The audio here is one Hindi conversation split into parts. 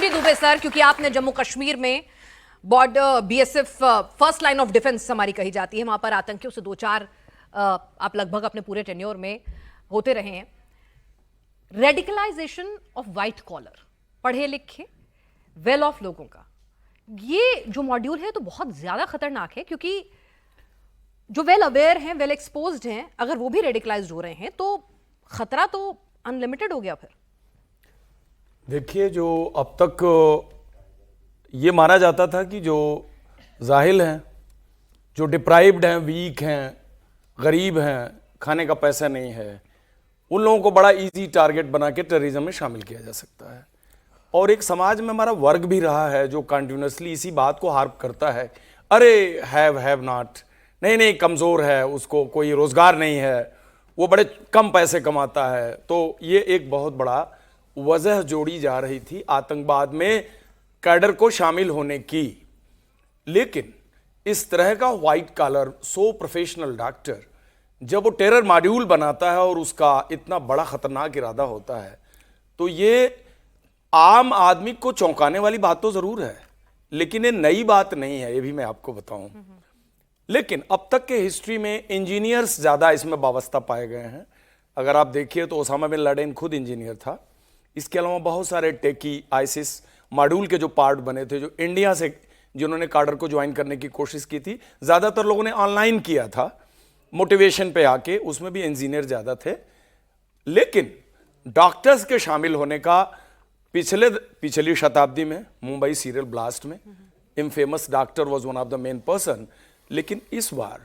ऋषि दुबे सर, क्योंकि आपने जम्मू कश्मीर में border BSF first line of defence हमारी कही जाती है, वहां पर आतंकियों से दो चार आप लगभग अपने पूरे टेन्योर में होते रहे हैं। रेडिकलाइजेशन ऑफ वाइट कॉलर, पढ़े लिखे वेल ऑफ लोगों का ये जो मॉड्यूल है तो बहुत ज्यादा खतरनाक है, क्योंकि जो वेल अवेयर हैं, वेल एक्सपोज्ड हैं, अगर वो भी रेडिकलाइज्ड हो रहे हैं तो खतरा तो अनलिमिटेड हो गया। फिर देखिए, जो अब तक ये माना जाता था कि जो जाहिल हैं, जो डिप्राइव्ड हैं, वीक हैं, गरीब हैं, खाने का पैसा नहीं है, उन लोगों को बड़ा इजी टारगेट बना के टेररिज्म में शामिल किया जा सकता है। और एक समाज में हमारा वर्ग भी रहा है जो कंटिन्यूसली इसी बात को हार्प करता है, अरे हैव नॉट, नहीं कमज़ोर है, उसको कोई रोज़गार नहीं है, वो बड़े कम पैसे कमाता है। तो ये एक बहुत बड़ा वजह जोड़ी जा रही थी आतंकवाद में कैडर को शामिल होने की। लेकिन इस तरह का white collar so professional doctor जब वो टेरर मॉड्यूल बनाता है और उसका इतना बड़ा खतरनाक इरादा होता है, तो ये आम आदमी को चौंकाने वाली बात तो जरूर है, लेकिन ये नई बात नहीं है, ये भी मैं आपको बताऊं। लेकिन अब तक के हिस्ट्री में इंजीनियर्स ज्यादा इसमें वाबस्ता पाए गए हैं। अगर आप देखिए तो ओसामा बिन लादेन खुद इंजीनियर था। इसके अलावा बहुत सारे टेकी आईसिस मॉड्यूल के जो पार्ट बने थे, जो इंडिया से जिन्होंने काडर को ज्वाइन करने की कोशिश की थी, ज्यादातर लोगों ने ऑनलाइन किया था मोटिवेशन पे आके, उसमें भी इंजीनियर ज्यादा थे। लेकिन डॉक्टर्स के शामिल होने का पिछली शताब्दी में मुंबई सीरियल ब्लास्ट में infamous doctor was one of the main person. लेकिन इस बार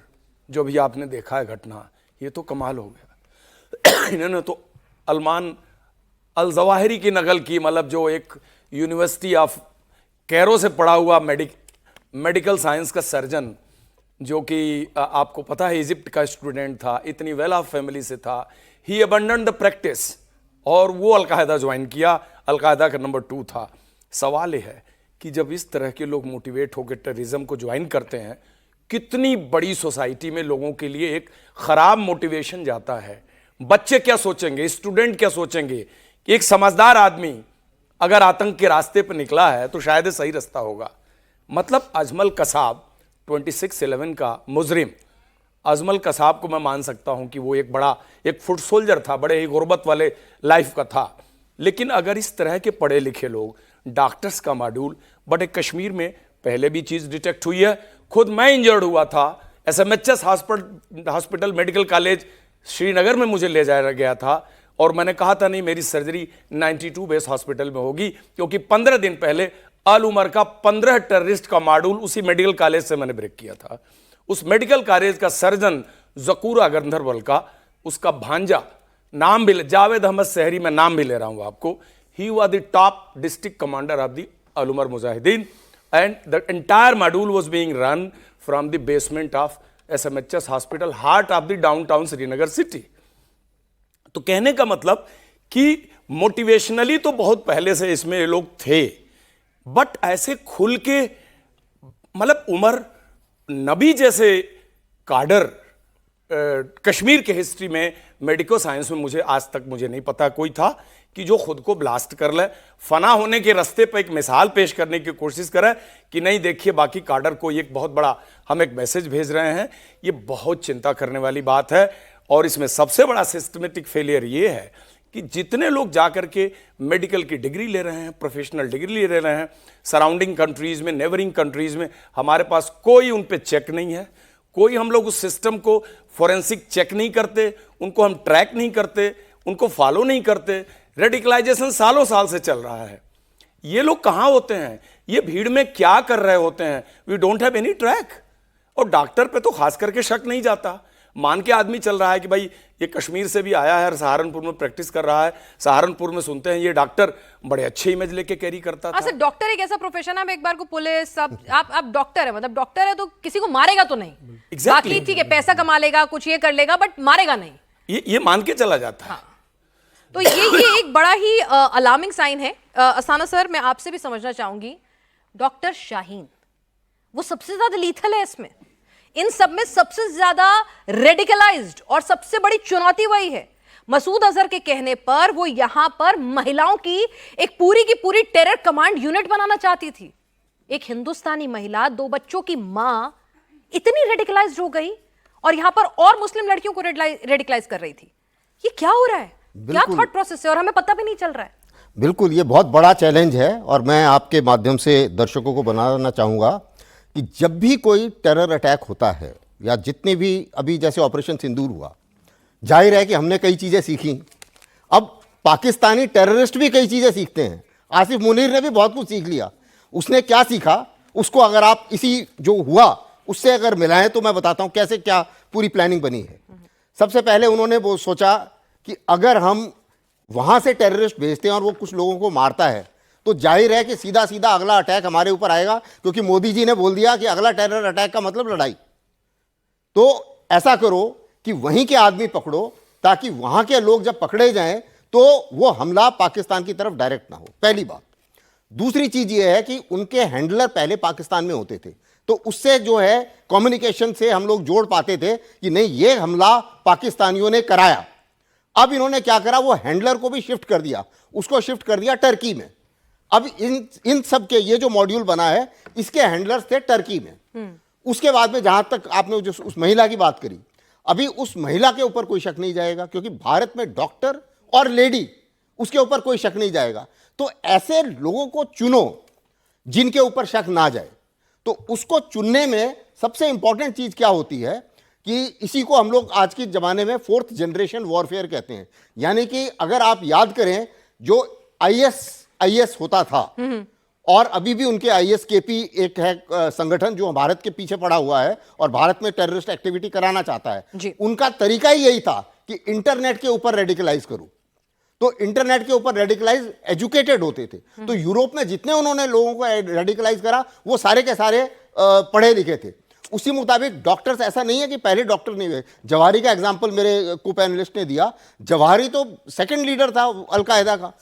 जो भी आपने देखा है घटना, ये तो कमाल हो गया। इन्होंने तो अल्मान अल जवाहिरी की नकल की, मतलब जो एक यूनिवर्सिटी ऑफ कैरो से पढ़ा हुआ मेडिकल साइंस का सर्जन, जो कि आपको पता है इजिप्ट का स्टूडेंट था, इतनी वेल ऑफ फैमिली से था। ही अबंडन द प्रैक्टिस और वो अलकायदा ज्वाइन किया, अलकायदा का नंबर 2 था। सवाल यह है कि जब इस तरह के लोग मोटिवेट होकर टेररिज्म को ज्वाइन करते हैं, कितनी बड़ी सोसाइटी में लोगों के लिए एक खराब मोटिवेशन जाता है। बच्चे क्या सोचेंगे, स्टूडेंट क्या सोचेंगे। एक समझदार आदमी अगर आतंक के रास्ते पर निकला है तो शायद सही रास्ता होगा। मतलब अजमल कसाब 26/11 का मुजरिम अजमल कसाब को मैं मान सकता हूं कि वो एक फुट सोल्जर था, बड़े ही गुर्बत वाले लाइफ का था। लेकिन अगर इस तरह के पढ़े लिखे लोग, डॉक्टर्स का मॉड्यूल, बट कश्मीर में पहले भी चीज डिटेक्ट हुई है। खुद मैं इंजर्ड हुआ था, SMHS hospital medical college Srinagar में मुझे ले जाया गया था और मैंने कहा था नहीं, मेरी सर्जरी 92 बेस हॉस्पिटल में होगी, क्योंकि 15 दिन पहले अल उमर का 15 टेररिस्ट का मॉड्यूल उसी मेडिकल कॉलेज से मैंने ब्रेक किया था। उस मेडिकल कॉलेज का सर्जन जकूरा गंधरबल का, उसका भांजा, नाम भी जावेद अहमद सहरी, मैं नाम भी ले रहा हूं आपको, he was the top district commander of the Al Umar Mujahideen and the entire module was being run from the basement of SMHS hospital, heart of the downtown Srinagar city. तो कहने का मतलब कि मोटिवेशनली तो बहुत पहले से इसमें ये लोग थे, बट ऐसे खुल के, मतलब उमर नबी जैसे काडर कश्मीर के हिस्ट्री में, मेडिकल साइंस में मुझे आज तक नहीं पता कोई था कि जो खुद को ब्लास्ट कर ले, फना होने के रास्ते पर एक मिसाल पेश करने की कोशिश करे कि नहीं देखिए बाकी काडर को एक बहुत बड़ा हम एक मैसेज भेज रहे हैं। ये बहुत चिंता करने वाली बात है। और इसमें सबसे बड़ा सिस्टमेटिक फेलियर ये है कि जितने लोग जाकर के मेडिकल की डिग्री ले रहे हैं, प्रोफेशनल डिग्री ले रहे हैं, सराउंडिंग कंट्रीज में, नेबरिंग कंट्रीज में, हमारे पास कोई उन पे चेक नहीं है, कोई हम लोग उस सिस्टम को फॉरेंसिक चेक नहीं करते, उनको हम ट्रैक नहीं करते, उनको फॉलो नहीं करते। रेडिकलाइजेशन सालों साल से चल रहा है। ये लोग कहाँ होते हैं, ये भीड़ में क्या कर रहे होते हैं, we don't have any track. और डॉक्टर पे तो खास करके शक नहीं जाता, मान के आदमी चल रहा है कि भाई ये कश्मीर से भी आया है और सहारनपुर में प्रैक्टिस कर रहा है, सहारनपुर में सुनते हैं ये डॉक्टर बड़े अच्छे इमेज लेके कैरी करता था। सर, डॉक्टर एक ऐसा प्रोफेशन है, एक बार को पुलिस सब, आप डॉक्टर है, मतलब डॉक्टर है तो किसी को मारेगा तो नहीं। बाकी ठीक है, पैसा कमा लेगा, कुछ ये कर लेगा, बट मारेगा नहीं, ये मान के चला जाता है। हाँ। तो ये एक बड़ा ही अलार्मिंग साइन है। असाना सर, मैं आपसे भी समझना चाहूंगी, डॉक्टर शाहीन वो सबसे ज्यादा लीथल है इसमें, इन सब में सबसे ज्यादा रेडिकलाइज्ड, और सबसे बड़ी चुनौती वही है। मसूद अजहर के कहने पर वो यहां पर महिलाओं की एक पूरी की पूरी टेरर कमांड यूनिट बनाना चाहती थी। एक हिंदुस्तानी महिला, 2 बच्चों की मां इतनी रेडिकलाइज्ड हो गई और यहां पर और मुस्लिम लड़कियों को रेडिकलाइज कर रही थी। ये क्या हो रहा है? क्या थॉट प्रोसेस है और हमें पता भी नहीं चल रहा है। बिल्कुल, ये बहुत बड़ा चैलेंज है और मैं आपके माध्यम से दर्शकों को बनाना चाहूँगा कि जब भी कोई टेरर अटैक होता है या जितने भी अभी जैसे ऑपरेशन सिंदूर हुआ, जाहिर है कि हमने कई चीज़ें सीखी। अब पाकिस्तानी टेररिस्ट भी कई चीज़ें सीखते हैं। आसिफ मुनीर ने भी बहुत कुछ सीख लिया। उसने क्या सीखा, उसको अगर आप इसी जो हुआ उससे अगर मिलाएं तो मैं बताता हूँ कैसे क्या पूरी प्लानिंग बनी है। सबसे पहले उन्होंने वो सोचा कि अगर हम वहाँ से टेररिस्ट भेजते हैं और वो कुछ लोगों को मारता है तो जाहिर है कि सीधा सीधा अगला अटैक हमारे ऊपर आएगा, क्योंकि मोदी जी ने बोल दिया कि अगला टेरर अटैक का मतलब लड़ाई। तो ऐसा करो कि वहीं के आदमी पकड़ो ताकि वहाँ के लोग जब पकड़े जाएं तो वो हमला पाकिस्तान की तरफ डायरेक्ट ना हो, पहली बात। दूसरी चीज़ ये है कि उनके हैंडलर पहले पाकिस्तान में होते थे, तो उससे जो है कम्युनिकेशन से हम लोग जोड़ पाते थे कि नहीं ये हमला पाकिस्तानियों ने कराया। अब इन्होंने क्या करा, वो हैंडलर को भी शिफ्ट कर दिया, उसको शिफ्ट कर दिया टर्की में। अब इन सब के ये जो मॉड्यूल बना है इसके हैंडलर्स थे टर्की में। उसके बाद में जहां तक आपने जो उस महिला की बात करी, अभी उस महिला के ऊपर कोई शक नहीं जाएगा क्योंकि भारत में डॉक्टर और लेडी, उसके ऊपर कोई शक नहीं जाएगा। तो ऐसे लोगों को चुनो जिनके ऊपर शक ना जाए। तो उसको चुनने में सबसे इंपॉर्टेंट चीज क्या होती है कि इसी को हम लोग आज के जमाने में 4th जनरेशन वॉरफेयर कहते हैं। यानी कि अगर आप याद करें जो आईएस होता था और अभी भी उनके आईएसकेपी एक है संगठन जो भारत के पीछे पड़ा हुआ है और भारत में टेररिस्ट एक्टिविटी कराना चाहता है, उनका तरीका ही यही था कि इंटरनेट के ऊपर रेडिकलाइज करो। तो इंटरनेट के ऊपर रेडिकलाइज एजुकेटेड होते थे। तो यूरोप में जितने उन्होंने लोगों को रेडिकलाइज करा वो सारे के सारे पढ़े लिखे थे। उसी मुताबिक डॉक्टर्स, ऐसा नहीं है कि पहले डॉक्टर नहीं हुए। जवाहरी का एग्जांपल मेरे को पैनलिस्ट ने दिया। जवाहरी तो सेकंड लीडर था अलकायदा का।